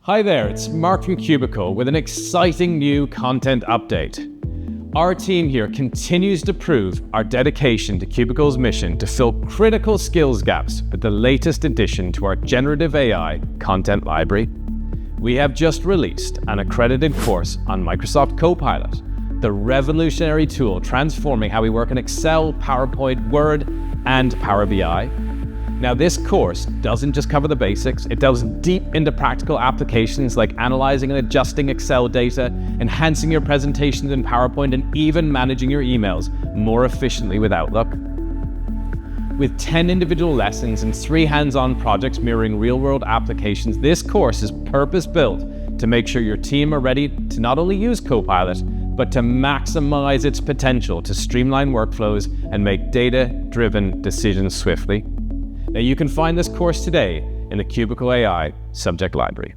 Hi there, it's Mark from Kubicle with an exciting new content update. Our team here continues to prove our dedication to Kubicle's mission to fill critical skills gaps with the latest addition to our generative AI content library. We have just released an accredited course on Microsoft Copilot, the revolutionary tool transforming how we work in Excel, PowerPoint, Word, and Power BI. Now, this course doesn't just cover the basics, it delves deep into practical applications like analyzing and adjusting Excel data, enhancing your presentations in PowerPoint, and even managing your emails more efficiently with Outlook. With 10 individual lessons and 3 hands-on projects mirroring real-world applications, this course is purpose-built to make sure your team are ready to not only use Copilot, but to maximize its potential to streamline workflows and make data-driven decisions swiftly. Now, you can find this course today in the Kubicle AI subject library.